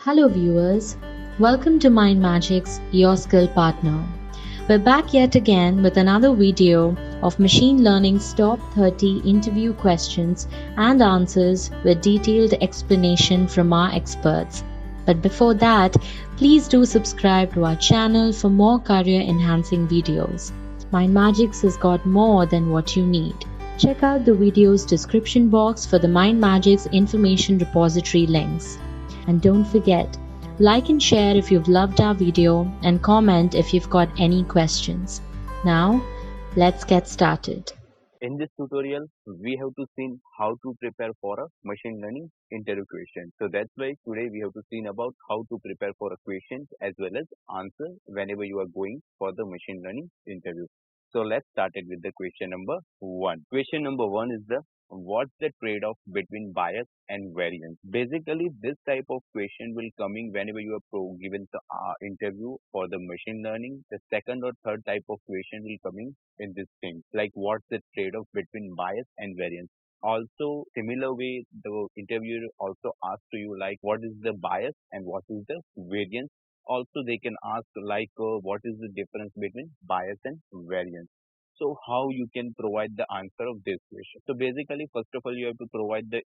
Hello, viewers. Welcome to Mind Magic's Your Skill Partner. We're back yet again with another video of Machine Learning's top 30 interview questions and answers with detailed explanation from our experts. But before that, please do subscribe to our channel for more career enhancing videos. Mind Magics has got more than what you need. Check out the video's description box for the Mind Magic's information repository links. And don't forget, like and share if you've loved our video and comment if you've got any questions. Now, let's get started. In this tutorial, we have to see how to prepare for a machine learning interview question. So that's why today we have to see about how to prepare for a question as well as answer whenever you are going for the machine learning interview. So let's start it with the question number 1. Question number 1 is what's the trade-off between bias and variance? Basically, this type of question will coming whenever you are given the interview for the machine learning. The second or third type of question will coming in this thing, like what's the trade-off between bias and variance. Also, similar way, the interviewer also asks to you like what is the bias and what is the variance. Also, they can ask like what is the difference between bias and variance. So how you can provide the answer of this question? So basically, first of all, you have to provide the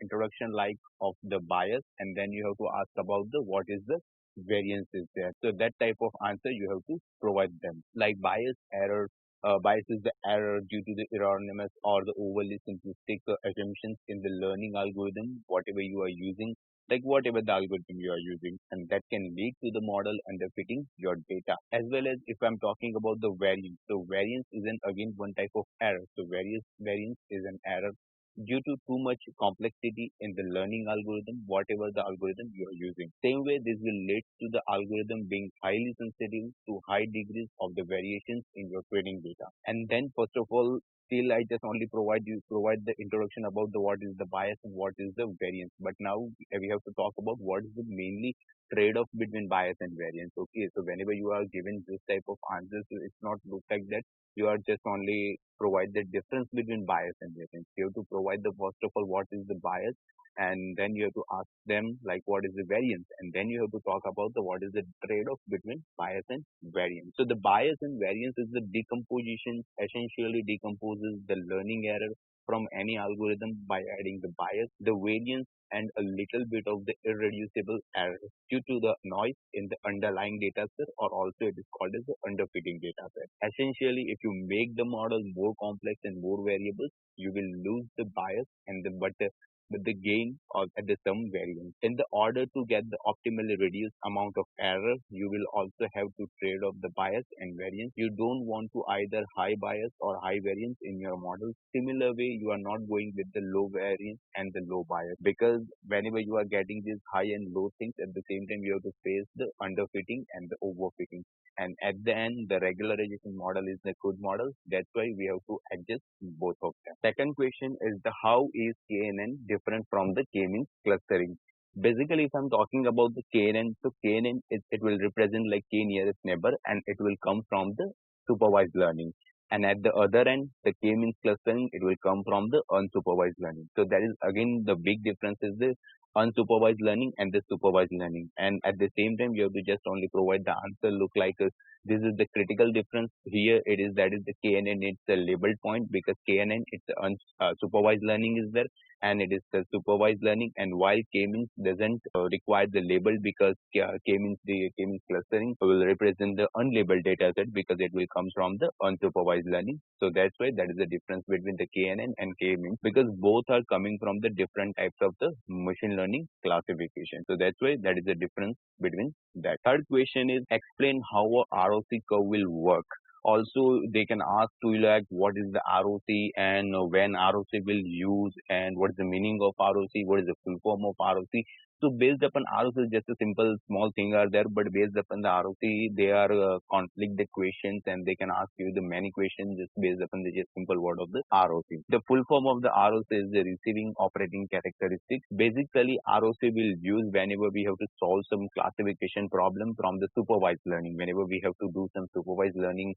introduction like of the bias, and then you have to ask about the what is the variance is there. So that type of answer you have to provide them. Like bias error, bias is the error due to the erroneous or the overly simplistic assumptions in the learning algorithm, whatever you are using, like whatever the algorithm you are using, and that can lead to the model underfitting your data. As well as if I'm talking about the variance, so variance is an again one type of error. So variance is an error due to too much complexity in the learning algorithm, whatever the algorithm you are using. Same way, this will lead to the algorithm being highly sensitive to high degrees of the variations in your training data. And then first of all, still I just only provide the introduction about the what is the bias and what is the variance. But now we have to talk about what is the mainly trade-off between bias and variance. Okay, so whenever you are given this type of answers, it's not look like that you are just only provide the difference between bias and variance. You have to provide the first of all what is the bias, and then you have to ask them like what is the variance, and then you have to talk about the what is the trade-off between bias and variance. So the bias and variance is the decomposition, essentially decomposes the learning error from any algorithm by adding the bias, the variance, and a little bit of the irreducible error due to the noise in the underlying data set, or also it is called as the underfitting data set. Essentially, if you make the model more complex and more variables, you will lose the bias and the gain of at the sum variance. In the order to get the optimally reduced amount of error, you will also have to trade off the bias and variance. You don't want to either high bias or high variance in your model. Similar way, you are not going with the low variance and the low bias, because whenever you are getting these high and low things at the same time, you have to face the underfitting and the overfitting. And at the end, the regularization model is the good model. That's why we have to adjust both of them. Second question is the how is KNN different from the K-means clustering? Basically, if I'm talking about the KNN, so KNN it will represent like K nearest neighbor, and it will come from the supervised learning. And at the other end, the K-means clustering, it will come from the unsupervised learning. So that is again the big difference is the unsupervised learning and the supervised learning. And at the same time, you have to just only provide the answer look like this is the critical difference here. It is that is the KNN, it's a labeled point, because KNN it's supervised learning is there, and it is the supervised learning. And while K-means doesn't require the label, because K-means the K-means clustering will represent the unlabeled data set, because it will come from the unsupervised learning. So that's why that is the difference between the KNN and K-means, because both are coming from the different types of the machine learning classification. So that's why that is the difference between that. Third question is explain how a ROC curve will work. Also, they can ask to you like what is the ROC and when ROC will use, and what is the meaning of ROC, what is the full form of ROC. So based upon ROC, just a simple small thing are there, but based upon the ROC, they are conflict the questions, and they can ask you the many questions just based upon the just simple word of the ROC. The full form of the ROC is the receiving operating characteristics. Basically, ROC will use whenever we have to solve some classification problem from the supervised learning. Whenever we have to do some supervised learning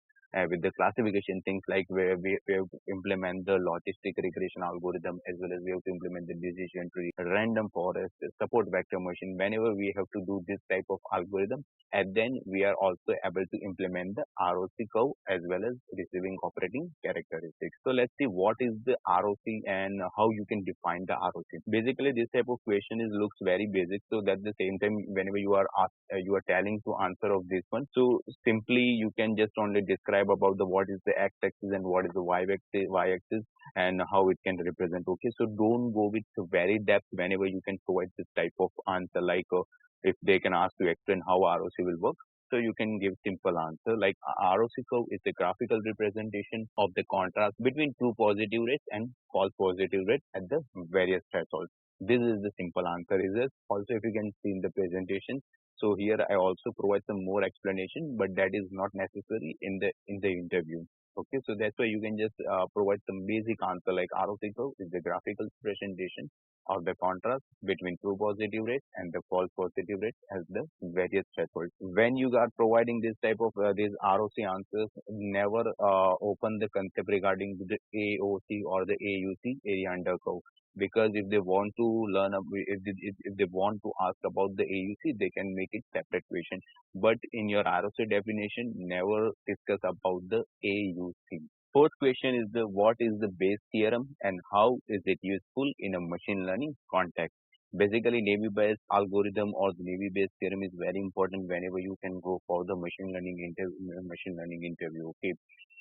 with the classification things, like where we have to implement the logistic regression algorithm, as well as we have to implement the decision tree, random forest, support vector machine, whenever we have to do this type of algorithm, and then we are also able to implement the ROC curve as well as receiving operating characteristics. So let's see what is the ROC and how you can define the ROC. Basically, this type of question is looks very basic. So at the same time, whenever you are asked, you are telling to answer of this one. So simply you can just only describe about the what is the x-axis and what is the y-axis and how it can represent. Okay, so don't go with very depth whenever you can provide this type of answer, like if they can ask you explain how ROC will work. So you can give simple answer like ROC curve is a graphical representation of the contrast between true positive rates and false positive rates at the various thresholds. This is the simple answer. Is it? Also, if you can see in the presentation, so here I also provide some more explanation, but that is not necessary in the interview. Okay, so that's why you can just provide some basic answer like ROC curve is the graphical representation of the contrast between true positive rates and the false positive rates as the various thresholds. When you are providing this type of these ROC answers, never open the concept regarding the AOC or the AUC, area under curve, because if they want to learn if they want to ask about the AUC, they can make it separate question, but in your ROC definition never discuss about the AUC. Fourth question is the what is the Bayes theorem and how is it useful in a machine learning context. Basically, Navy-Bayes algorithm or the Navy-Bayes theorem is very important whenever you can go for the machine learning interview. Okay,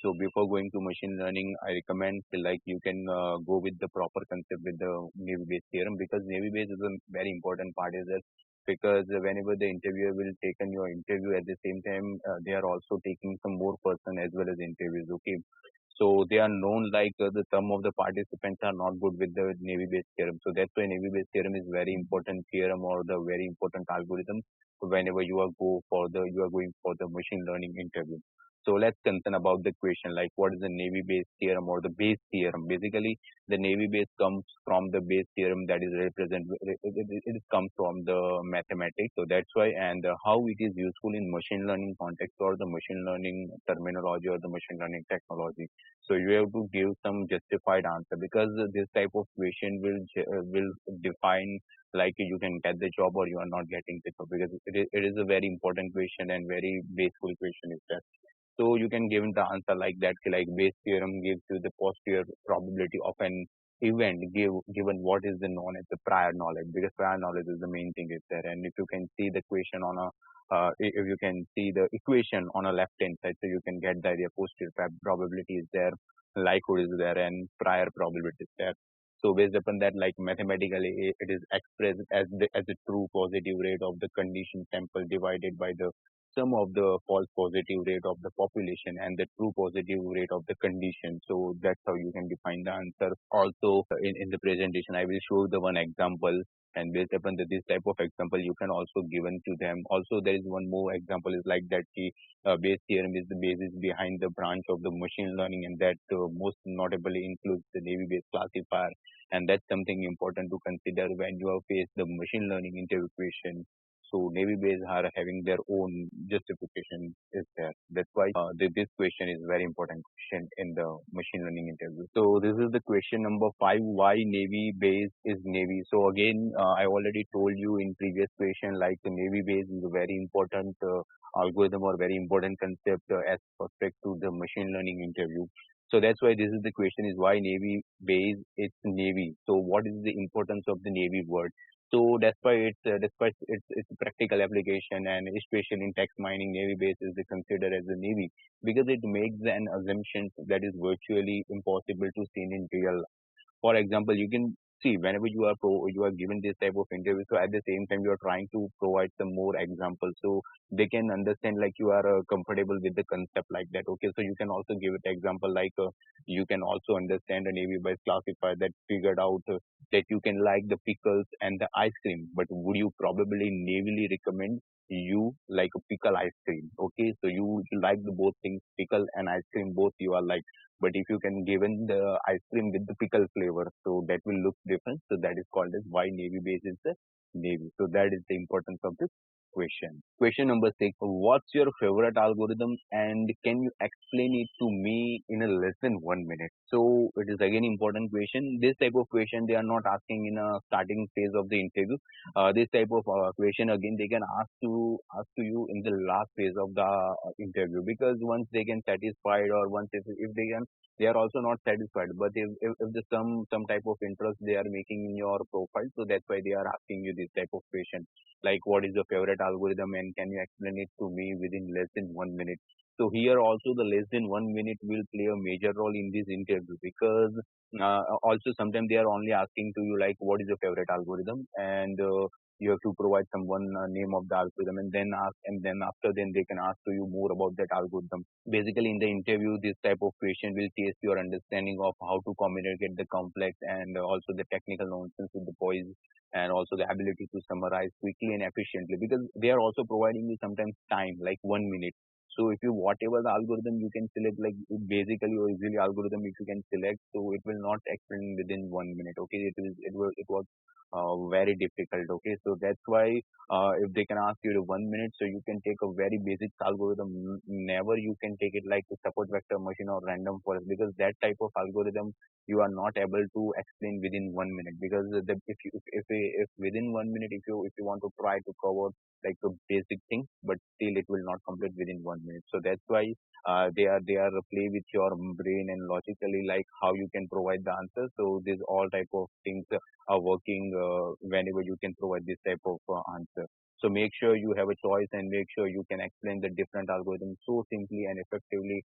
so before going to machine learning, I recommend like you can go with the proper concept with the Navy-Bayes theorem, because Navy-Bayes is a very important part is that because whenever the interviewer will take on your interview at the same time they are also taking some more person as well as interviews. Okay, so they are known like the some of the participants are not good with the Navy-Bayes theorem. So that's why Navy-Bayes theorem is very important theorem or the very important algorithm whenever you are going for the machine learning interview. So let's concern about the question like what is the Navy-Bayes theorem or the Bayes theorem. Basically, the Navy-Bayes comes from the Bayes theorem that is it comes from the mathematics. So that's why and how it is useful in machine learning context or the machine learning terminology or the machine learning technology. So you have to give some justified answer, because this type of question will define like you can get the job or you are not getting the job, because it is a very important question and very baseful question is that. So you can give the answer like that, like Bayes theorem gives you the posterior probability of an event given what is the known as the prior knowledge, because prior knowledge is the main thing is there. And if you can see the question on a if you can see the equation on a left hand side, so you can get the idea posterior probability is there, likelihood is there, and prior probability is there. So based upon that, like mathematically, it is expressed as the true positive rate of the condition sample divided by the sum of the false positive rate of the population and the true positive rate of the condition. So that's how you can define the answer. Also, in the presentation, I will show the one example, and based upon this type of example, you can also given to them. Also, there is one more example is like that the Bayes theorem is the basis behind the branch of the machine learning, and that most notably includes the Navy-Bayes classifier, and that's something important to consider when you have faced the machine learning interview question. So Navy-Bayes are having their own justification is there. That's why this question is very important question in the machine learning interview. So this is the question number 5. Why Navy-Bayes is Navy? So again, I already told you in previous question, like the Navy-Bayes is a very important algorithm or very important concept as respect to the machine learning interview. So that's why this is the question is why Navy-Bayes is Navy. So what is the importance of the Navy word? So despite its practical application and especially in text mining, Navy-Bayes is considered as a Navy because it makes an assumption that is virtually impossible to see in real. For example, you can see whenever you are given this type of interview, so at the same time you are trying to provide some more examples so they can understand like you are comfortable with the concept like that. Okay, so you can also give it example like you can also understand a Navy-Bayes classifier that figured out that you can like the pickles and the ice cream, but would you probably navily recommend you like a pickle ice cream? Okay, so you like the both things, pickle and ice cream, both you are like, but if you can given the ice cream with the pickle flavor, so that will look different. So that is called as why Navy-Bayes is the Navy. So that is the importance of this question. Question number 6. What's your favorite algorithm and can you explain it to me in a less than 1 minute? So it is again important question. This type of question they are not asking in a starting phase of the interview. This type of question again they can ask to you in the last phase of the interview, because once they can satisfied, or once if they can, they are also not satisfied, but if the some type of interest they are making in your profile, so that's why they are asking you this type of question, like what is your favorite algorithm and can you explain it to me within less than 1 minute. So here also the less than 1 minute will play a major role in this interview, because also sometimes they are only asking to you like what is your favorite algorithm, and you have to provide someone name of the algorithm, and then ask, and then after then they can ask to you more about that algorithm. Basically in the interview this type of question will test your understanding of how to communicate the complex and also the technical nonsense with the poise, and also the ability to summarize quickly and efficiently, because they are also providing you sometimes time like 1 minute. So if you whatever the algorithm you can select, like basically or easily algorithm if you can select, so it will not explain within 1 minute. Okay, it was very difficult. Okay, so that's why if they can ask you to 1 minute, so you can take a very basic algorithm. Never you can take it like a support vector machine or random forest, because that type of algorithm you are not able to explain within 1 minute, because if within 1 minute if you want to try to cover like the basic things, but still it will not complete within 1 minute. So that's why they are play with your brain and logically like how you can provide the answer. So these all type of things are working whenever you can provide this type of answer. So make sure you have a choice and make sure you can explain the different algorithms so simply and effectively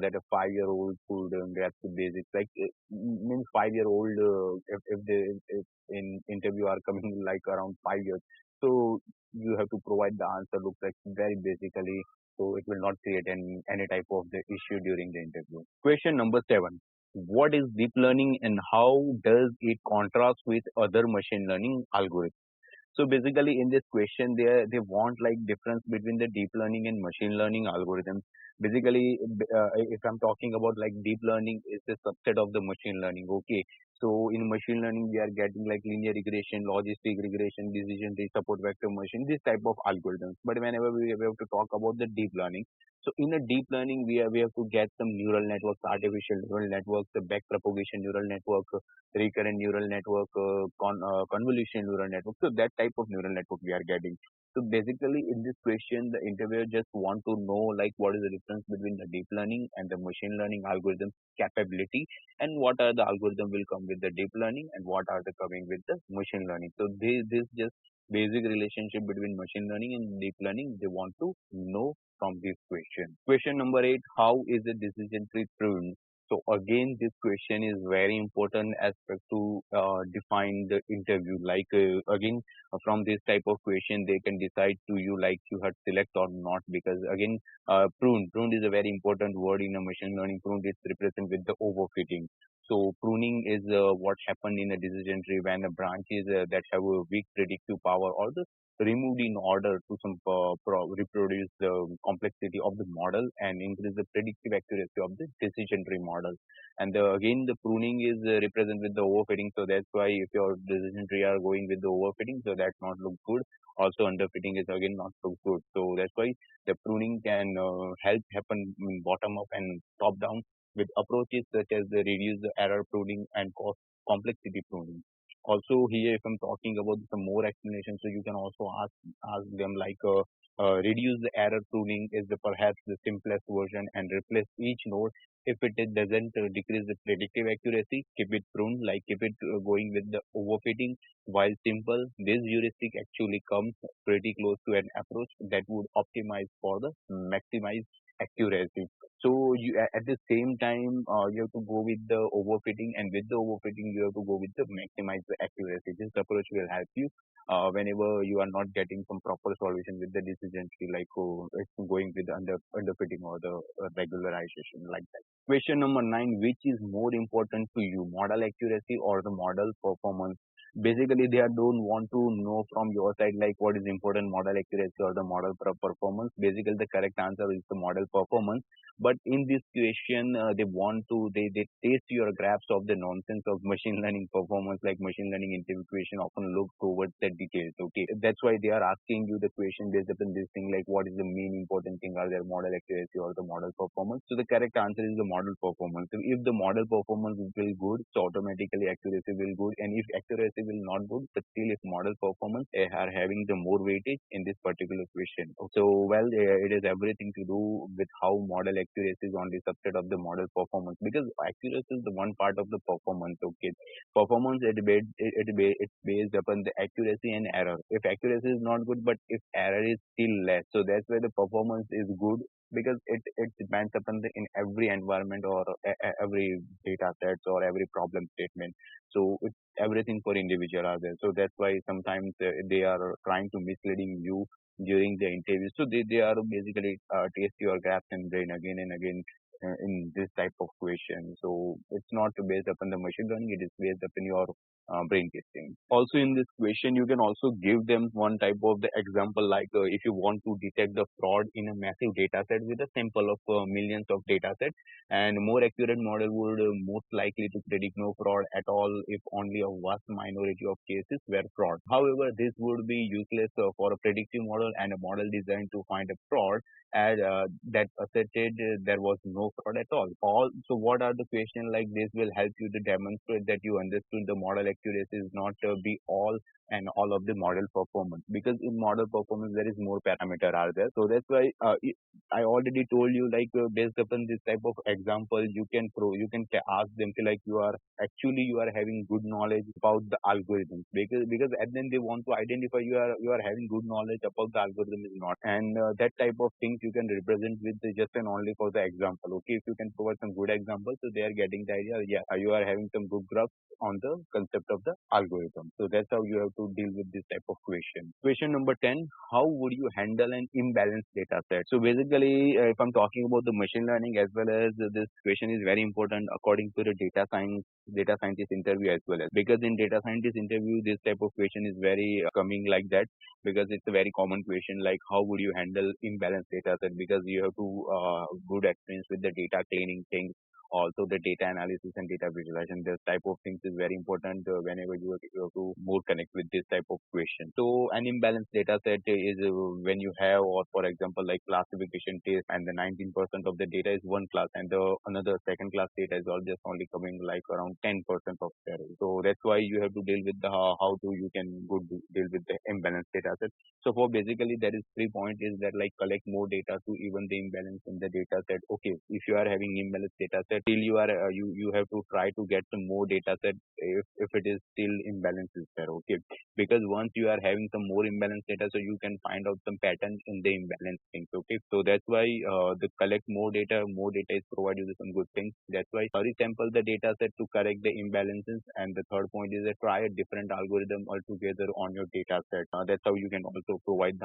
that a 5-year-old could grasp the basics. Like means 5-year-old if they if in interview are coming like around 5 years, so you have to provide the answer looks like very basically, so it will not create any type of the issue during the interview. Question number 7. What is deep learning and how does it contrast with other machine learning algorithms? So basically, in this question, they want like difference between the deep learning and machine learning algorithms. Basically, if I'm talking about like deep learning is a subset of the machine learning. Okay, so in machine learning, we are getting like linear regression, logistic regression, decision tree, support vector machine, this type of algorithms. But whenever we have to talk about the deep learning, so in a deep learning, we have to get some neural networks, artificial neural networks, the back propagation neural network, recurrent neural network, convolution neural network. So that type of neural network we are getting. So basically, in this question, the interviewer just want to know like what is the difference between the deep learning and the machine learning algorithm capability, and what are the algorithm will come with the deep learning and what are the coming with the machine learning. So this just basic relationship between machine learning and deep learning they want to know from this question. Question number 8: how is the decision tree proven? So again, this question is very important aspect to define the interview. Like again, from this type of question, they can decide to you like you had select or not. Because again, prune is a very important word in a machine learning. Prune is represent with the overfitting. So pruning is what happened in a decision tree when a branches that have a weak predictive power or the removed in order to some reproduce the complexity of the model and increase the predictive accuracy of the decision tree model. And again, the pruning is represent with the overfitting. So that's why if your decision tree are going with the overfitting, so that's not look good. Also, underfitting is again not so good. So that's why the pruning can help happen bottom up and top down with approaches such as the reduce the error pruning and cost complexity pruning. Also here if I'm talking about some more explanation, so you can also ask them like reduce the error pruning is the perhaps the simplest version and replace each node if doesn't decrease the predictive accuracy, keep it pruned, like keep it going with the overfitting. While simple, this heuristic actually comes pretty close to an approach that would optimize for the maximize accuracy. So you at the same time you have to go with the overfitting, and with the overfitting you have to go with the maximize the accuracy. This approach will help you whenever you are not getting some proper solution with the decision tree, like it's going with the underfitting or the regularization like that. Question number 9: which is more important to you, model accuracy or the model performance? Basically they don't want to know from your side like what is important, model accuracy or the model performance. Basically the correct answer is the model performance. But in this question, they want to they taste your grasp of the nonsense of machine learning performance. Like machine learning interview question often look towards the details. Okay, that's why they are asking you the question based upon this thing, like what is the main important thing, are there model accuracy or the model performance. So the correct answer is the model performance. So if the model performance will good, so automatically accuracy will good. And if accuracy will not good, but still if model performance are having the more weightage in this particular question. So well, it is everything to do with how model accuracy is only subset of the model performance, because accuracy is the one part of the performance. Okay, performance it's based upon the accuracy and error. If accuracy is not good, but if error is still less, so that's why the performance is good, because it depends upon the in every environment or every data sets or every problem statement. So it's everything for individual are there. So that's why sometimes they are trying to misleading you during the interview. So they are basically test your gaps and brain again and again in this type of question. So it's not based upon the machine learning, it is based upon your brain testing. Also in this question, you can also give them one type of the example, like if you want to detect the fraud in a massive data set with a sample of millions of data set, and more accurate model would most likely to predict no fraud at all if only a vast minority of cases were fraud. However, this would be useless for a predictive model and a model designed to find a fraud, as that asserted there was no fraud at all. So what are the questions like this will help you to demonstrate that you understood the model accuracy is not be all and all of the model performance, because in model performance there is more parameter are there. So that's why I already told you, like based upon this type of example, you can ask them to like you are having good knowledge about the algorithms, because at then they want to identify you are having good knowledge about the algorithm is not. And that type of things you can represent with just and only for the example. Okay, if you can provide some good examples, so they are getting the idea. Yeah, you are having some good graph on the concept of the algorithm. So that's how you have to deal with this type of question. Question number 10, how would you handle an imbalanced data set? So basically, if I'm talking about the machine learning as well as this question is very important according to the data scientist interview as well, as because in data scientist interview this type of question is very coming like that, because it's a very common question, like how would you handle imbalanced data set, because you have to good experience with the data cleaning things, also the data analysis and data visualization. This type of things is very important whenever you have to more connect with this type of question. So an imbalanced data set is when you have, or for example, like classification test, and the 19% of the data is one class, and the another second class data is all just only coming like around 10% of error. So that's why you have to deal with the how to you can good deal with the imbalanced data set. So for basically there is 3 point is that like collect more data to even the imbalance in the data set. Okay, if you are having imbalanced data set, still you are you have to try to get some more data set if it is still imbalance is there. Okay, because once you are having some more imbalanced data, so you can find out some pattern in the imbalance things. Okay, so that's why the collect more data is provide you with some good things. That's why resample the data set to correct the imbalances. And the third point is that try a different algorithm altogether on your data set. That's how you can also provide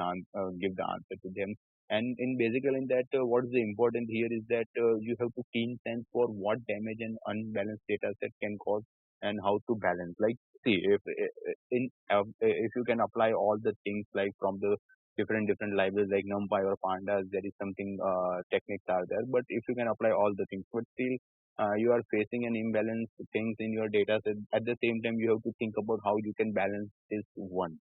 give the answer to them. And in basically in that, what is the important here is that you have to keen sense for what damage an unbalanced data set can cause and how to balance. Like, see, if you can apply all the things like from the different libraries like NumPy or Pandas, there is something techniques are there. But if you can apply all the things, but still you are facing an imbalance things in your data set. At the same time, you have to think about how you can balance this one.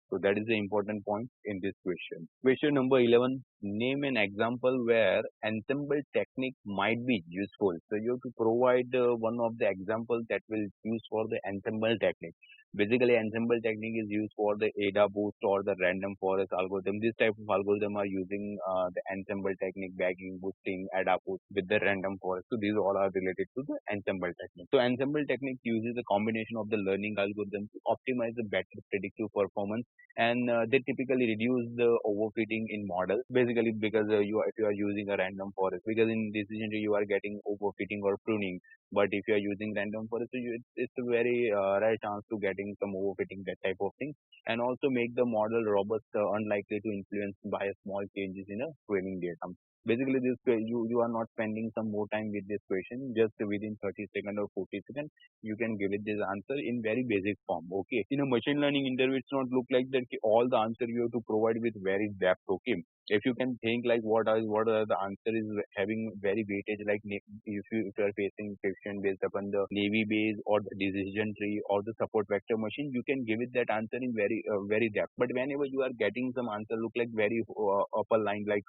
So that is the important point in this question. Question number 11, name an example where ensemble technique might be useful. So you have to provide one of the examples that will use for the ensemble technique. Basically, ensemble technique is used for the ADA boost or the random forest algorithm. This type of algorithm are using the ensemble technique, bagging, boosting, ADA boost with the random forest. So these all are related to the ensemble technique. So ensemble technique uses a combination of the learning algorithm to optimize the better predictive performance, and they typically reduce the overfitting in models. Basically, because if you are using a random forest, because in decision tree you are getting overfitting or pruning, but if you are using random forest, so it's a very rare chance to getting some overfitting, that type of thing. And also make the model robust, unlikely to influence by small changes in a training data. Basically, you are not spending some more time with this question. Just within 30 seconds or 40 seconds, you can give it this answer in very basic form. Okay. In a machine learning interview, it's not look like that all the answer you have to provide with very depth. Okay. If you can think like what are the answer is having very weightage, like if you are facing question based upon the navy base or the decision tree or the support vector machine, you can give it that answer in very depth. But whenever you are getting some answer look like very upper line, like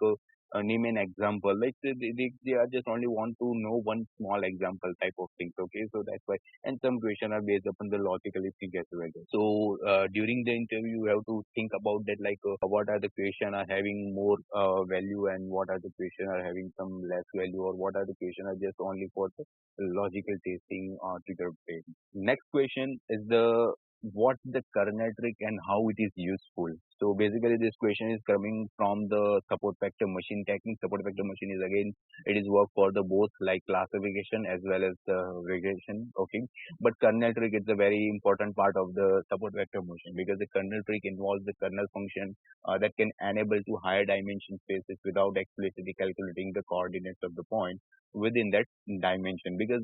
name an example, like they are just only want to know one small example type of things. Okay, so that's why. And some question are based upon the logicalistic as well. So during the interview you have to think about that, like what are the question are having more value and what are the question are having some less value, or what are the question are just only for the logical testing trigger page. Next question is the what the kernel trick and how it is useful. So basically this question is coming from the support vector machine technique. Support vector machine is again, it is work for the both like classification as well as the regression. Okay, but kernel trick is a very important part of the support vector machine, because the kernel trick involves the kernel function that can enable to higher dimension spaces without explicitly calculating the coordinates of the point within that dimension. Because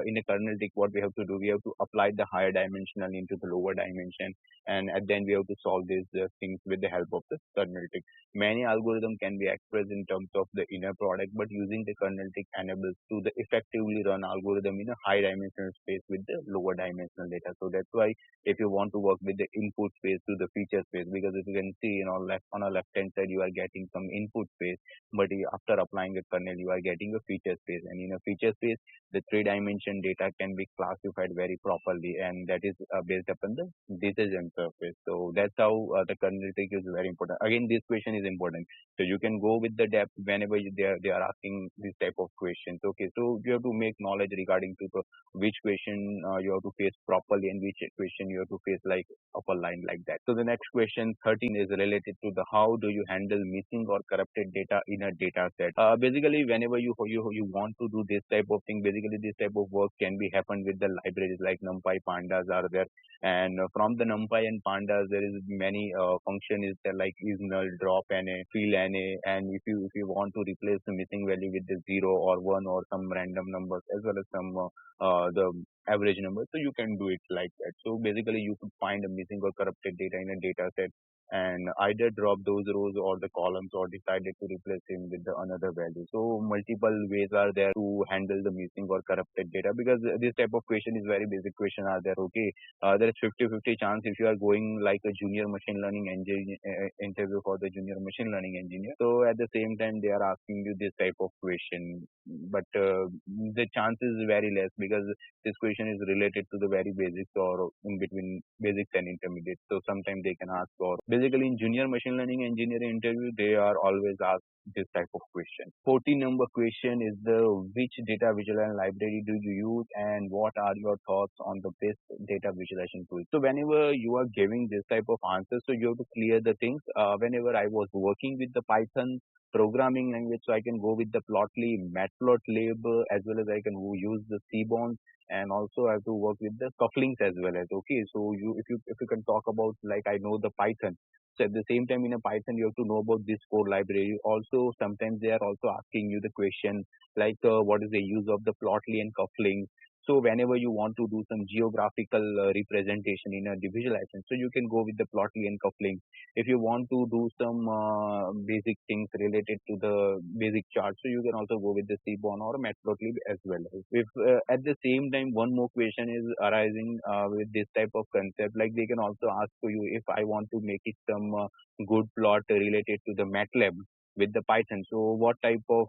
in a kernel trick what we have to do, we have to apply the higher dimensional into the lower dimension, and then we have to solve these things with the help of the kernel trick. Many algorithms can be expressed in terms of the inner product, but using the kernel trick enables to the effectively run algorithm in a high dimensional space with the lower dimensional data. So that's why if you want to work with the input space to the feature space, because if you can see, on a left hand side you are getting some input space, but after applying a kernel you are getting a feature space, and in a feature space the three dimension data can be classified very properly, and that is based upon the decision surface. So that's how the kernel trick is very important. Again, this question is important, so you can go with the depth whenever they are asking this type of questions. Okay, so you have to make knowledge regarding to which question you have to face properly and which question you have to face like upper line like that. So the next question 13 is related to the how do you handle missing or corrupted data in a data set. Basically whenever you want to do this type of thing, basically this type of work can be happen with the libraries like NumPy, Pandas are there, and from the NumPy and Pandas there is many function is there like is null, drop NA, fill NA, and if you want to replace the missing value with the 0 or 1 or some random numbers as well as some the average number, so you can do it like that. So basically you could find a missing or corrupted data in a data set and either drop those rows or the columns or decided to replace him with the another value. So multiple ways are there to handle the missing or corrupted data, because this type of question is very basic question are there. Okay, there is 50-50 chance if you are going like a junior machine learning engineer interview for the junior machine learning engineer, so at the same time they are asking you this type of question, but the chance is very less, because this question is related to the very basics or in between basics and intermediate. So sometimes they can ask, or basically in junior machine learning engineering interview, they are always asked this type of question. 14 number question is the which data visualization library do you use and what are your thoughts on the best data visualization tool. So whenever you are giving this type of answer, so you have to clear the things. Whenever I was working with the Python programming language, so I can go with the Plotly, Matplotlib, as well as I can use the Seaborn, and also I have to work with the couplings as well as. Okay, so if you can talk about like I know the Python, so at the same time in a Python you have to know about this core library. Also sometimes they are also asking you the question like what is the use of the Plotly and couplings. So whenever you want to do some geographical representation in a visualization, so you can go with the Plotly and coupling. If you want to do some basic things related to the basic chart, so you can also go with the Seaborn or Matplotlib as well. If at the same time one more question is arising with this type of concept, like they can also ask for you if I want to make it some good plot related to the MATLAB with the Python. So what type of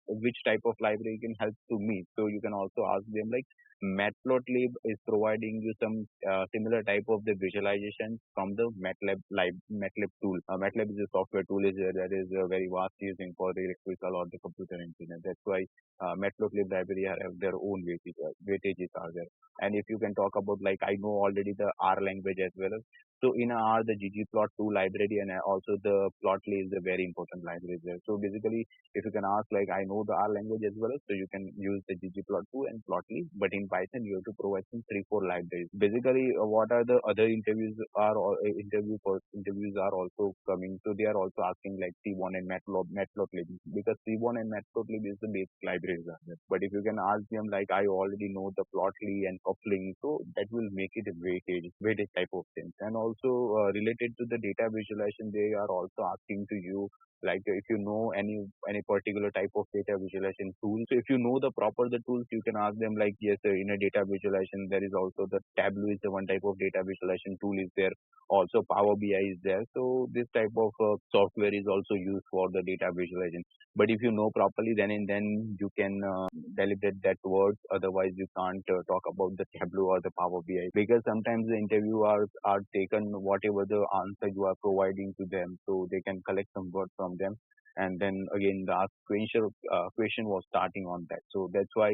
which type of library can help to me? So you can also ask them like Matplotlib is providing you some similar type of the visualization from the MATLAB tool. MATLAB is a software tool is that is very vast using for the electrical or the computer engineer. That's why Matplotlib library have their own weightages are there. And if you can talk about like I know already the R language as well. So in R, the ggplot2 library and also the Plotly is a very important library there. So basically, if you can ask like I know the R language as well, so you can use the ggplot2 and Plotly. But in in Python, you have to provide some 3 4 libraries. Basically, what are the other interviews are interviews are also coming. So they are also asking like C1 and Matplotlib, because C1 and Matplotlib is the basic libraries are there. But if you can ask them like I already know the Plotly and coupling, so that will make it a weightage type of things. And also related to the data visualization, they are also asking to you like if you know any particular type of data visualization tool. So if you know the proper the tools, you can ask them like yes, in a data visualization there is also the Tableau is the one type of data visualization tool is there, also Power BI is there. So this type of software is also used for the data visualization. But if you know properly, then and then you can deliberate that words, otherwise you can't talk about the Tableau or the Power BI, because sometimes the interviewers are taken whatever the answer you are providing to them, so they can collect some words from them, and then again the ask question was starting on that. So that's why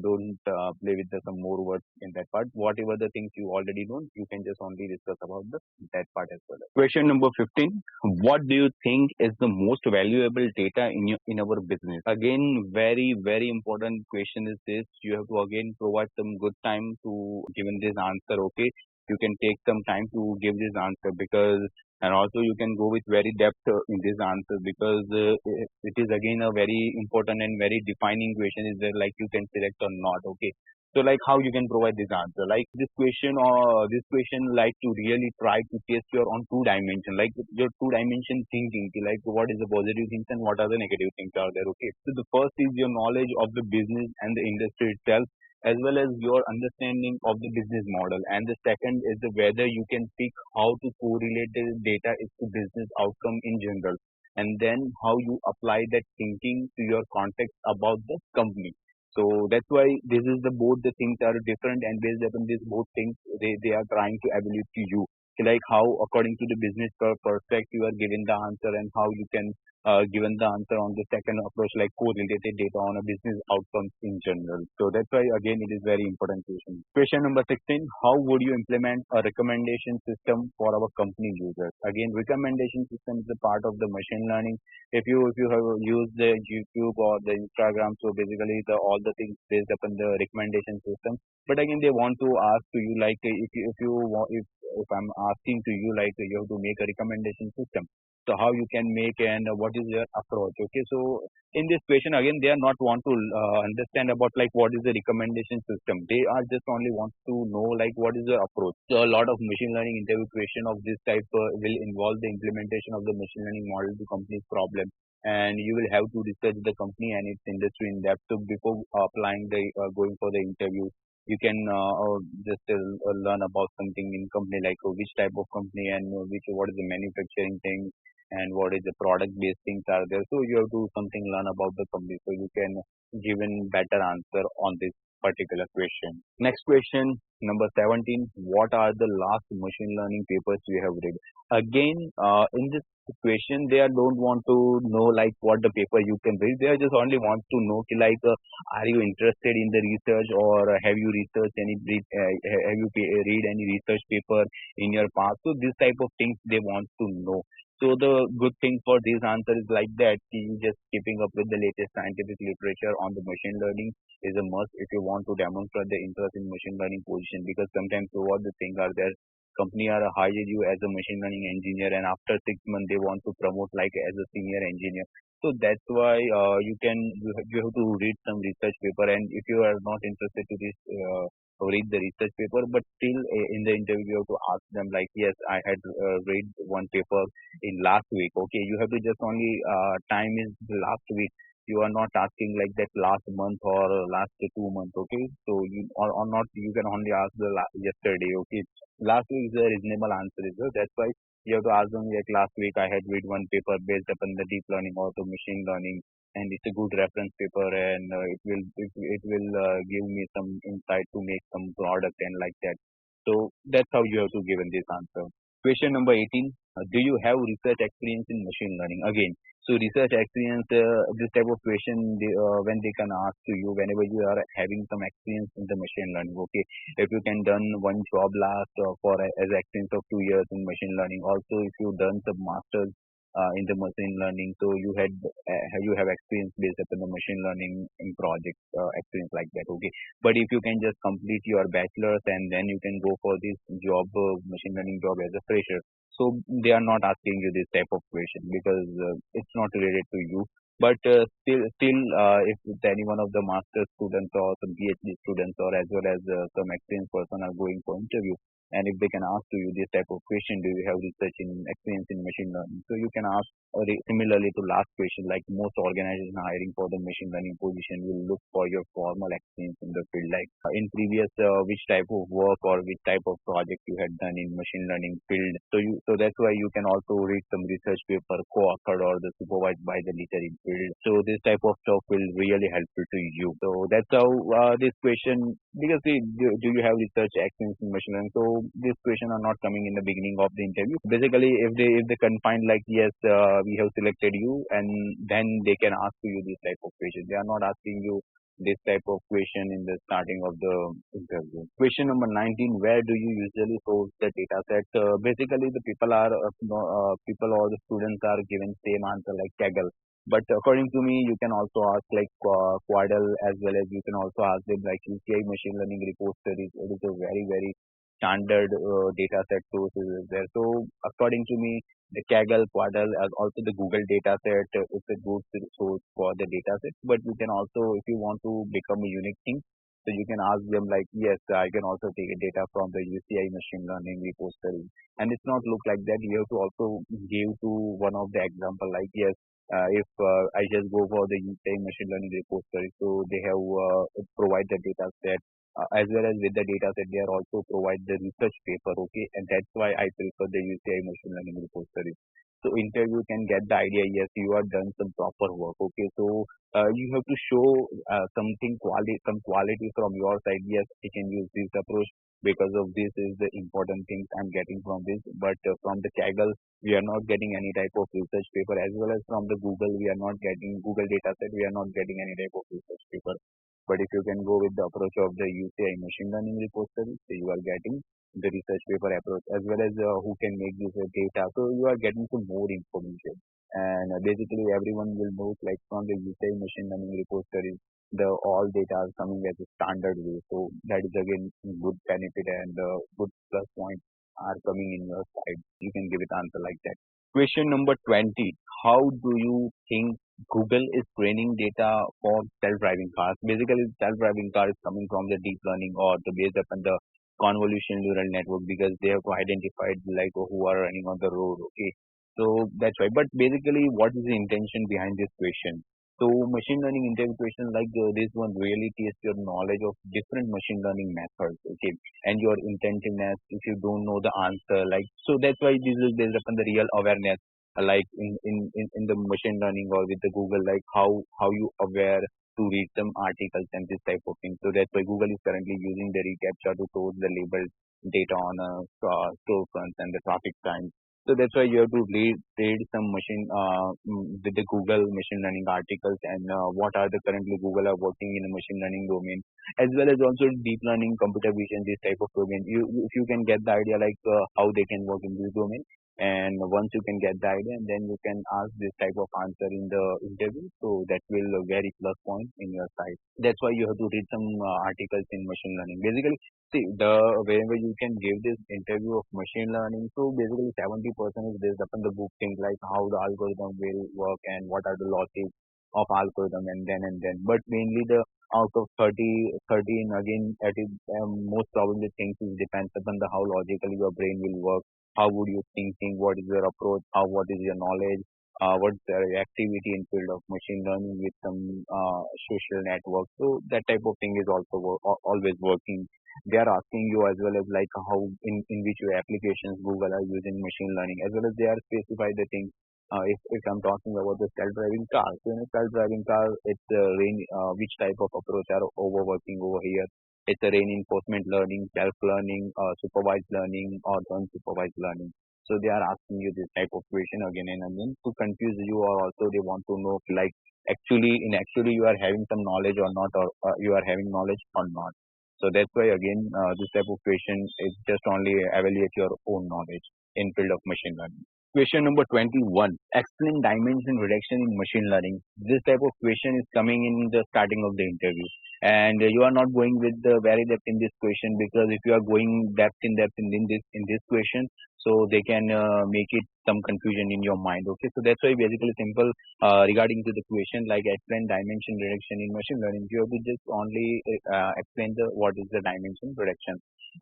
don't play with some more words in that part. Whatever the things you already know, you can just only discuss about that part as well. Question number 15. What do you think is the most valuable data in our business? Again, very important question is this. You have to again provide some good time to given this answer. Okay, you can take some time to give this answer, because and also you can go with very depth in this answer, because it is again a very important and very defining question is there, like you can select or not. Okay, so like how you can provide this answer, like this question like to really try to test your on two dimension, like your two dimension thinking, like what is the positive things and what are the negative things are there. Okay, so the first is your knowledge of the business and the industry itself, as well as your understanding of the business model. And the second is the whether you can pick how to correlate the data is to business outcome in general, and then how you apply that thinking to your context about the company. So that's why this is the both the things are different, and based upon these both things, they are trying to evaluate to you. So like how according to the business perspective you are given the answer, and how you can given the answer on the second approach, like correlated data on a business outcomes in general. So that's why again it is very important question. Question number 16. How would you implement a recommendation system for our company users? Again, recommendation system is a part of the machine learning. If you have used the YouTube or the Instagram, so basically the all the things based upon the recommendation system. But again, they want to ask to you like if I'm asking to you like you have to make a recommendation system, so how you can make and what is your approach. Okay, so in this question again they are not want to understand about like what is the recommendation system, they are just only want to know like what is the approach. So a lot of machine learning interview question of this type will involve the implementation of the machine learning model to company's problem, and you will have to research the company and its industry in depth. So before applying the going for the interview, you can just learn about something in company, like which type of company and which what is the manufacturing thing and what is the product based things are there. So you have to something learn about the company, so you can give in better answer on this particular question. Next question number 17. What are the last machine learning papers you have read? Again, in this question they are don't want to know like what the paper you can read, they are just only want to know like are you interested in the research, or have you researched have you read any research paper in your past. So this type of things they want to know. So the good thing for this answer is like that you just keeping up with the latest scientific literature on the machine learning is a must if you want to demonstrate the interest in machine learning position, because sometimes what the things are there, company are hire you as a machine learning engineer, and after 6 months they want to promote like as a senior engineer. So that's why you have to read some research paper, and if you are not interested to this read the research paper, but still in the interview you have to ask them like yes I had read one paper in last week. Okay, you have to just only time is the last week, you are not asking like that last month or last 2 months. Okay, so you or not you can only ask the yesterday. Okay, last week is a reasonable answer is there. That's why you have to ask them like last week I had read one paper based upon the deep learning or the machine learning, and it's a good reference paper, and it will give me some insight to make some product and like that. So that's how you have to give in this answer. Question number 18. Do you have research experience in machine learning? Again, so research experience, this type of question, when they can ask to you whenever you are having some experience in the machine learning. Okay, if you can done one job last for as experience of 2 years in machine learning. Also, if you done some masters in the machine learning. So you have experience based upon the machine learning in project experience like that. Okay, but if you can just complete your bachelor's and then you can go for this job, machine learning job as a fresher. So they are not asking you this type of question because it's not related to you. But still, if any one of the master students or some PhD students or as well as some experienced person are going for interview, and if they can ask to you this type of question, do you have research in experience in machine learning? So you can ask similarly to last question, like most organizations hiring for the machine learning position will look for your formal experience in the field, like in previous which type of work or which type of project you had done in machine learning field. So that's why you can also read some research paper co-authored or the supervised by the leader in field. So this type of stuff will really helpful to you. So that's how this question, because see, do you have research experience in machine learning? So these questions are not coming in the beginning of the interview. Basically, if they confine like yes, we have selected you, and then they can ask you this type of question. They are not asking you this type of question in the starting of the interview. Question number 19: where do you usually source the data set? Basically, the people or the students are given same answer like Kaggle. But according to me, you can also ask like Quadle, as well as you can also ask them like UCI machine learning repositories. It is a very standard data set sources is there. So according to me, the Kaggle, Quadle, as also the Google data set, it's a good source for the data set. But you can also, if you want to become a unique thing, so you can ask them like, yes, I can also take a data from the UCI machine learning repository. And it's not look like that. You have to also give to one of the example like, yes, if I just go for the UCI machine learning repository, so they have provide the data set as well as with the data set, they are also provide the research paper, okay, and that's why I prefer the UCI machine learning repository. So interview can get the idea, yes, you have done some proper work, okay. So you have to show some quality from your side. Yes, I can use this approach because of this is the important things I'm getting from this. But from the Kaggle, we are not getting any type of research paper, as well as from the Google, we are not getting Google data set, we are not getting any type of research paper. But if you can go with the approach of the UCI machine learning repository, so you are getting the research paper approach, as well as who can make this data. So you are getting some more information. And basically everyone will know like from the UCI machine learning repository, the all data are coming as a standard way. So that is again good benefit, and good plus point are coming in your side. You can give it answer like that. Question number 20. How do you think Google is training data for self-driving cars? Basically, self-driving car is coming from the deep learning or the based upon the convolution neural network, because they have to identify like who are running on the road. Okay, so that's why. But basically, what is the intention behind this question? So machine learning interview question like this one really tests your knowledge of different machine learning methods, okay, and your intentiveness if you don't know the answer. Like so that's why this is based upon the real awareness, like in the machine learning or with the Google, like how you aware to read some articles and this type of thing. So that's why Google is currently using the reCAPTCHA to source the labeled data on a storefronts and the traffic signs. So that's why you have to read some with the Google machine learning articles, and what are the currently Google are working in the machine learning domain, as well as also deep learning, computer vision, this type of domain. If you can get the idea like how they can work in this domain, and once you can get the idea, and then you can ask this type of answer in the interview, so that will very plus point in your side. That's why you have to read some articles in machine learning. Basically, see, the whenever you can give this interview of machine learning, so basically 70% is based upon the book things like how the algorithm will work and what are the logic of algorithm, and then but mainly the out of 13 again, that is most probably things is depends upon the how logically your brain will work, how would you thinking, what is your approach, what is your knowledge, what's the activity in field of machine learning with some social network. So that type of thing is also always working. They are asking you as well as like how in which way applications Google are using machine learning, as well as they are specify the things. If I'm talking about the self-driving car, so in a self-driving car, it's which type of approach are overworking over here. It's a reinforcement learning, self-learning, supervised learning, or unsupervised learning. So they are asking you this type of question again and again to confuse you, or also they want to know like actually you are having some knowledge or not, or you are having knowledge or not. So that's why again this type of question is just only evaluate your own knowledge in field of machine learning. Question number 21. Explain dimension reduction in machine learning. This type of question is coming in the starting of the interview. And you are not going with the very depth in this question, because if you are going depth in this question, so they can make it some confusion in your mind. Okay, so that's why basically simple regarding to the question like explain dimension reduction in machine learning. You have to just only explain the what is the dimension reduction.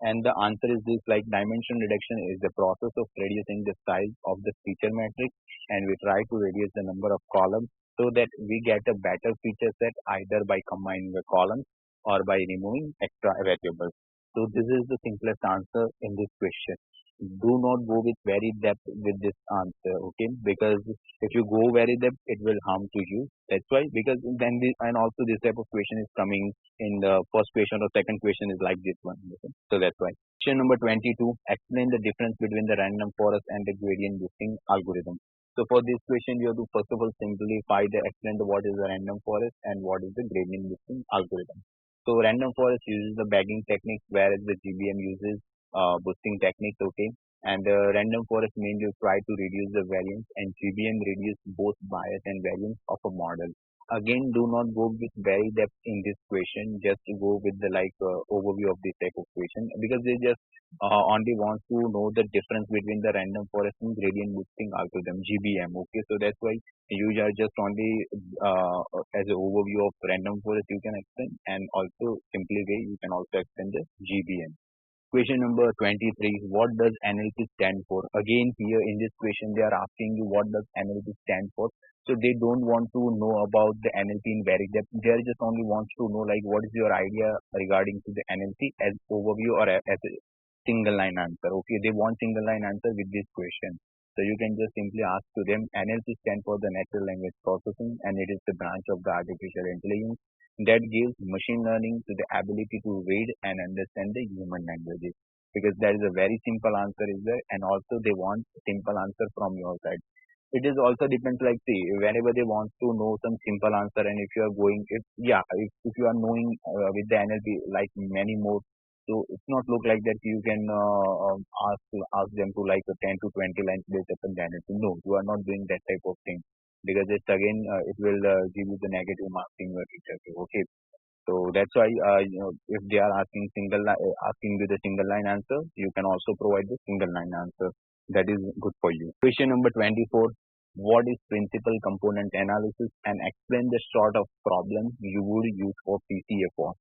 And the answer is this, like dimension reduction is the process of reducing the size of the feature matrix, and we try to reduce the number of columns so that we get a better feature set either by combining the columns or by removing extra variables. So this is the simplest answer in this question. Do not go with very depth with this answer, okay? Because if you go very depth, it will harm to you. That's why, because then and also this type of question is coming in the first question or second question is like this one. Okay? So that's why. Question number 22. Explain the difference between the random forest and the gradient boosting algorithm. So for this question, you have to first of all simplify the explain the what is the random forest and what is the gradient boosting algorithm. So random forest uses the bagging technique, whereas the GBM uses boosting techniques. Okay, and random forest mainly try to reduce the variance, and GBM reduce both bias and variance of a model. Again, do not go with very depth in this question. Just go with the overview of this type of question, because they just only want to know the difference between the random forest and gradient boosting algorithm GBM. Okay, so that's why you are just only as an overview of random forest you can explain, and also simply way you can also explain the GBM. Question number 23. What does NLP stand for? Again, here in this question, they are asking you what does NLP stand for. So they don't want to know about the NLP in very depth. They just only want to know like what is your idea regarding to the NLP as overview or as a single line answer. Okay, they want single line answer with this question. So you can just simply ask to them. NLP stand for the natural language processing, and it is the branch of the artificial intelligence that gives machine learning to the ability to read and understand the human languages, because that is a very simple answer is there, and also they want simple answer from your side. It is also depends like see whenever they want to know some simple answer, and if you are going if you are knowing with the NLP like many more, so it's not look like that you can ask them to like a 10 to 20 lines based upon the NLP. No, you are not doing that type of thing, because it's again it will give you the negative marks in your interview. Okay, so that's why if they are asking asking with a single line answer, you can also provide the single line answer. That is good for you. Question number 24. What is principal component analysis, and explain the sort of problem you would use for PCA for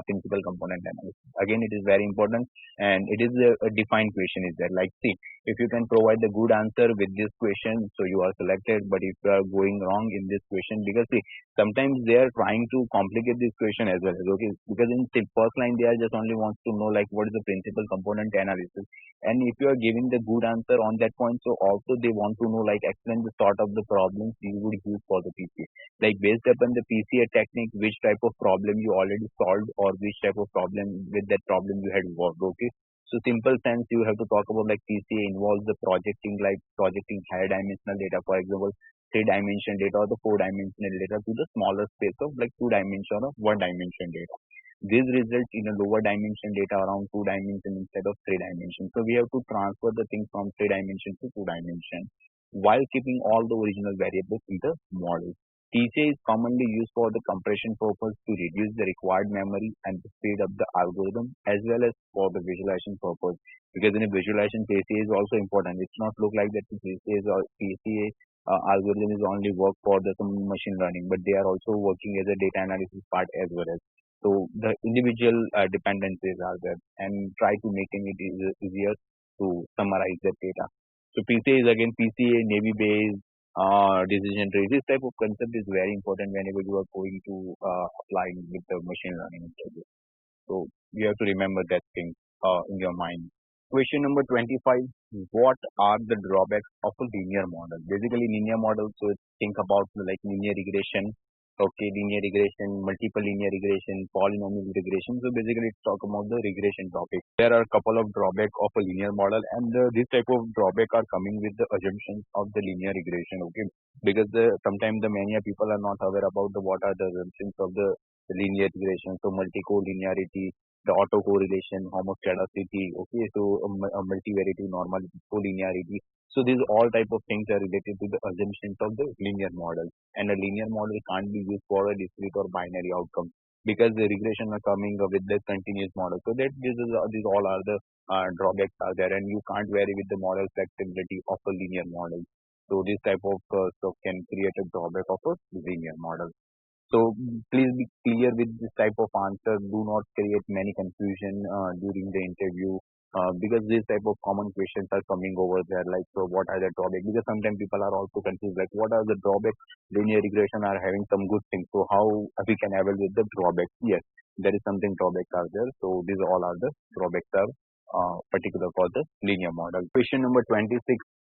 principal component analysis. Again, it is very important, and it is a defined question is there. Like see, if you can provide the good answer with this question, so you are selected. But if you are going wrong in this question, because see, sometimes they are trying to complicate this question as well. Okay, because in the first line they are just only wants to know like what is the principal component analysis, and if you are giving the good answer on that point, so also they want to know like explain the sort of the problems you would use for the PCA, like based upon the PCA technique, which type of problem you already solved, or which type of problem with that problem you had worked. Okay, so simple sense you have to talk about like PCA involves the projecting, like projecting higher dimensional data, for example three-dimension data or the four-dimensional data to the smaller space of like two-dimension or one-dimension data. This results in a lower dimension data around two dimension instead of three dimension. So we have to transfer the thing from three dimension to two dimension while keeping all the original variables in the model. TCA is commonly used for the compression purpose to reduce the required memory and to speed up the algorithm, as well as for the visualization purpose. Because in a visualization, PCA is also important. It's not look like that the PCA algorithm is only work for the some machine learning, but they are also working as a data analysis part as well as. So the individual dependencies are there, and try to making it easier to summarize the data. So PCA is again PCA, Navy based decision tree. This type of concept is very important whenever you are going to apply with the machine learning interview. So you have to remember that thing in your mind. Question number 25. What are the drawbacks of a linear model? Basically, linear model, so think about like linear regression. Okay, linear regression, multiple linear regression, polynomial regression. So basically, it's talk about the regression topic. There are a couple of drawbacks of a linear model, and this type of drawback are coming with the assumptions of the linear regression. Okay, because sometimes the many people are not aware about the what are the assumptions of the linear regression. So multi-collinearity, the autocorrelation, homoscedasticity, okay, so a multivariate normality, collinearity. So these all type of things are related to the assumptions of the linear model, and a linear model can't be used for a discrete or binary outcome because the regression are coming with the continuous model. So that these all are the drawbacks are there, and you can't vary with the model flexibility of a linear model. So this type of stuff can create a drawback of a linear model. So please be clear with this type of answer. Do not create many confusion during the interview because these type of common questions are coming over there. Like, so what are the drawbacks? Because sometimes people are also confused. Like, what are the drawbacks? Linear regression are having some good things. So how we can evaluate the drawbacks? Yes, there is something drawbacks are there. So these all are the drawbacks are particular for the linear model. Question number 26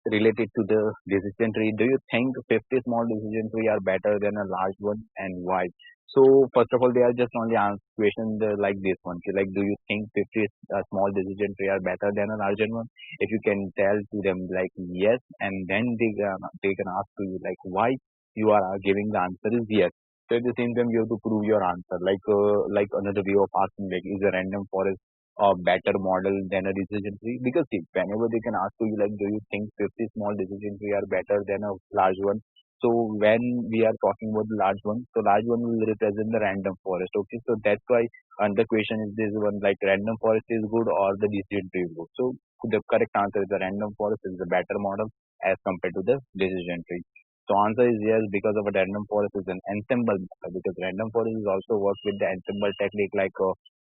related to the decision tree. Do you think 50 small decision tree are better than a large one, and why? So first of all, they are just only answer question like this one. Okay, like, do you think 50 small decision tree are better than a larger one? If you can tell to them like yes, and then they can ask to you like why you are giving the answer is yes. So at the same time, you have to prove your answer. Like another way of asking, like, is a random forest a better model than a decision tree? Because see, whenever they can ask you like, do you think 50 small decision tree are better than a large one? So when we are talking about the large one, so large one will represent the random forest. Okay, so that's why and the question is this one, like, random forest is good or the decision tree is good. So the correct answer is the random forest is the better model as compared to the decision tree. So answer is yes, because of a random forest is an ensemble method, because random forest is also work with the ensemble technique like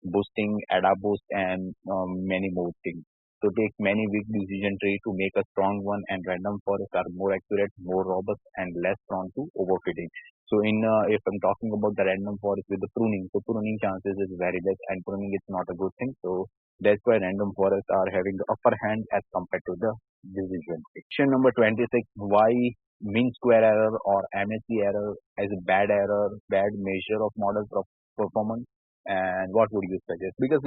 boosting, ADA boost, and many more things. So take many weak decision tree to make a strong one, and random forests are more accurate, more robust, and less prone to overfitting. So if I'm talking about the random forest with the pruning, so pruning chances is very less, and pruning is not a good thing. So that's why random forests are having the upper hand as compared to the decision tree. Question number 26: why mean square error or MSE error as a bad error, bad measure of model performance? And what would you suggest? Because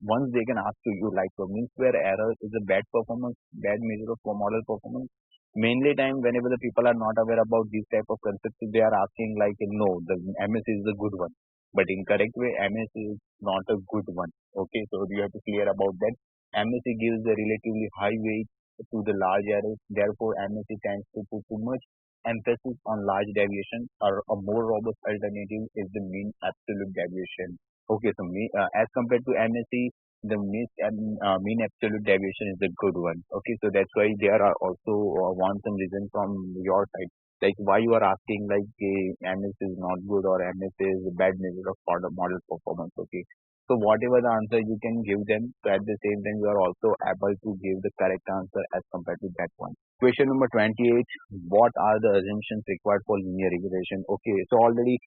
once they can ask to you like a mean square error is a bad performance, bad measure of model performance. Mainly time whenever the people are not aware about these type of concepts, they are asking like no, the MS is the good one. But in correct way, MS is not a good one. Okay, so you have to clear about that. MSE gives a relatively high weight to the large errors. Therefore, MSE tends to put too much emphasis on large deviation, or a more robust alternative is the mean absolute deviation. Okay, so as compared to MSE, the mean absolute deviation is the good one. Okay, so that's why there are also want some reason from your side, like why you are asking like MS is not good or MS is a bad measure of model performance. Okay, so whatever the answer you can give them, so at the same time you are also able to give the correct answer as compared to that one. Question number 28: what are the assumptions required for linear regression? Okay, so already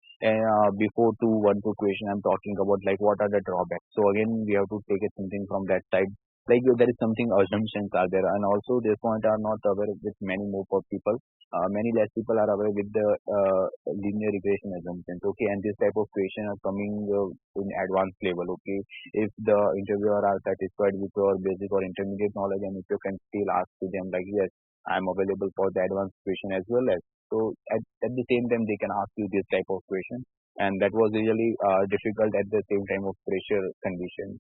before 2 1 2 question, I'm talking about like what are the drawbacks. So again, we have to take it something from that side. Like there is something assumptions are there, and also this point are not aware with many more people. Many less people are aware with the linear regression assumptions. Okay, and this type of question are coming in advanced level. Okay, if the interviewer are satisfied with your basic or intermediate knowledge, and if you can still ask to them like yes, I'm available for the advanced question as well as. So at the same time, they can ask you this type of question, and that was really difficult at the same time of pressure conditions.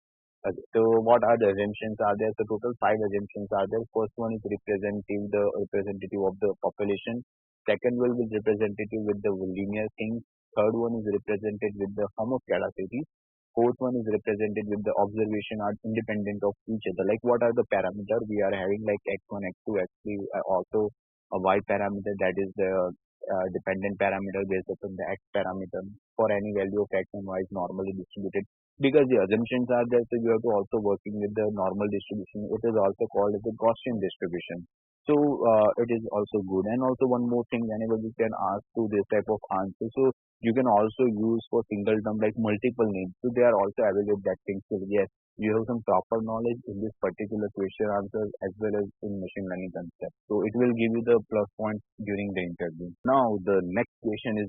So what are the assumptions are there? So total 5 assumptions are there. First one is representative of the population. Second one is representative with the linear things. Third one is represented with the homoscedasticity. Fourth one is represented with the observation are independent of each other. Like what are the parameter we are having like x1, x2, x3, also a y parameter, that is the dependent parameter based upon the x parameter for any value of x and y is normally distributed, because the assumptions are there, so you have to also working with the normal distribution. It is also called as a Gaussian distribution. So it is also good. And also one more thing, whenever you can ask to this type of answer, so you can also use for single term like multiple names. So they are also evaluate that thing. So yes, you have some proper knowledge in this particular question answer as well as in machine learning concept. So it will give you the plus points during the interview. Now the next question is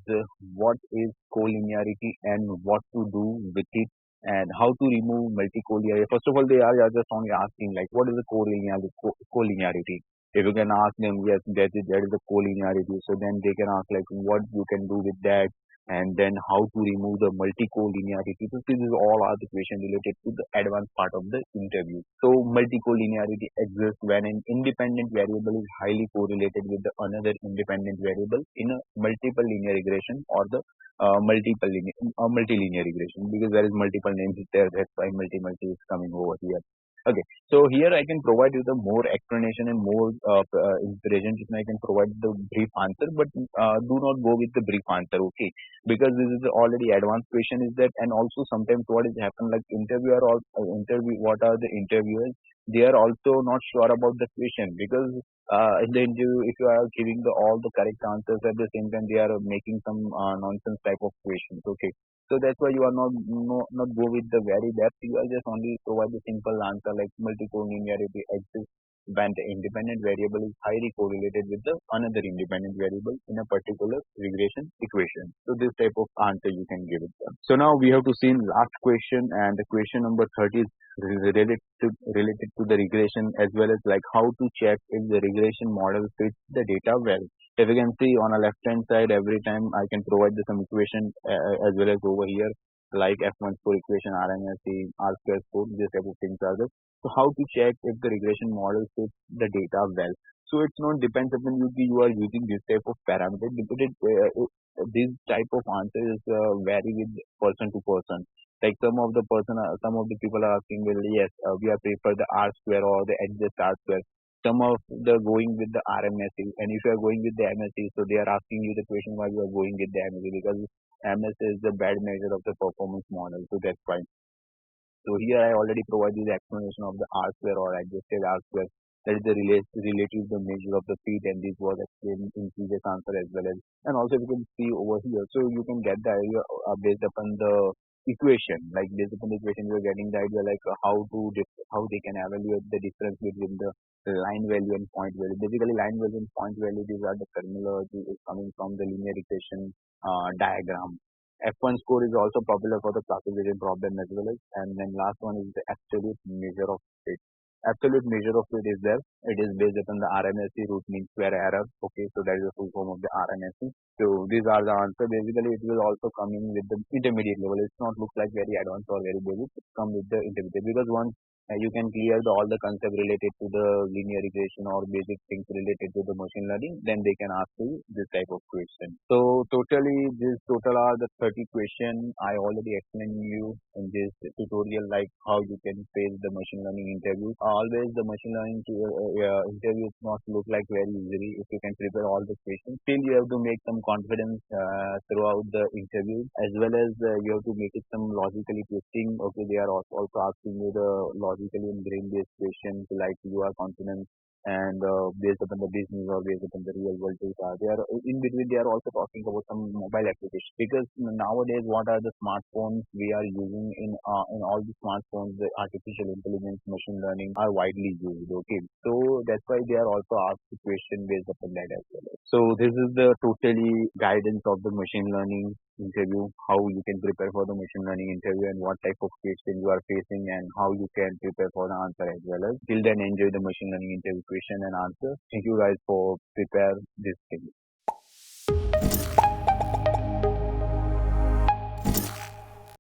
what is collinearity and what to do with it, and how to remove multicollinearity. First of all, they are just only asking like what is the collinearity. If you can ask them, yes, that is the collinearity. So then they can ask like what you can do with that, and then how to remove the multi-collinearity. So this is all are the question related to the advanced part of the interview. So multi-collinearity exists when an independent variable is highly correlated with the another independent variable in a multiple linear regression or the multilinear regression, because there is multiple names there. That's why multi is coming over here. Okay, so here I can provide you the more explanation and more in presentation. I can provide the brief answer, but do not go with the brief answer, okay? Because this is already advanced question is that, and also sometimes what is happen like interviewer or interview, what are the interviewers? They are also not sure about the question, because in the interview, if you are giving the all the correct answers at the same time, they are making some nonsense type of questions, okay? So that's why you are not go with the very depth. You are just only provide the simple answer like multicollinearity exists when the independent variable is highly correlated with the another independent variable in a particular regression equation. So this type of answer you can give it. So now we have to see last question, and the question number 30 is related to the regression, as well as like how to check if the regression model fits the data well. If you can see on a left hand side, every time I can provide some equation as well as over here like F1 score equation, RMSE, R square score, this type of things are there. So how to check if the regression model fits the data well? So it's not depends upon you are using this type of parameter. This type of answer is vary with person to person. Like some of the people are asking, well, yes, we are prefer the R square or the adjust R square. Some of the going with the RMSE, and if you are going with the MSE, so they are asking you the question why you are going with the MSE, because MS is the bad measure of the performance model. So that's why. So here I already provided the explanation of the R square or adjusted R square. That is the relative the measure of the feet, and this was explained in previous answer as well as. And also you can see over here, so you can get the idea based upon the equation. Like based upon the equation, you are getting the idea like how they can evaluate the difference between the line value and point value. Basically, line value and point value, these are the terminology is coming from the linear regression diagram. F1 score is also popular for the classification problem as well as, and then last one is the absolute measure of fit. Absolute measure of fit is there. It is based upon the RMSE, root mean square error. Okay, so that is the full form of the RMSE. So these are the answer. Basically, it will also come in with the intermediate level. It's not look like very advanced or very basic. It come with the intermediate, because once you can clear all the concept related to the linear regression or basic things related to the machine learning, then they can ask you this type of question. So totally, this total are the 30 question. I already explained you in this tutorial like how you can face the machine learning interview. Always the machine learning interviews not look like very easily if you can prepare all the questions. Still, you have to make some confidence throughout the interview, as well as you have to make it some logically twisting. Okay, they are also asking you the logically and brain-based questions like you are confident and based upon the business or based upon the real world data. They are in between. They are also talking about some mobile applications, because nowadays what are the smartphones we are using in all the smartphones, the artificial intelligence, machine learning are widely used. Okay, so that's why they are also asked the question based upon that as well. So this is the totally guidance of the machine learning interview, how you can prepare for the machine learning interview, and what type of question you are facing, and how you can prepare for the answer as well as. Till then, enjoy the machine learning interview question and answer. Thank you guys for prepare this thing.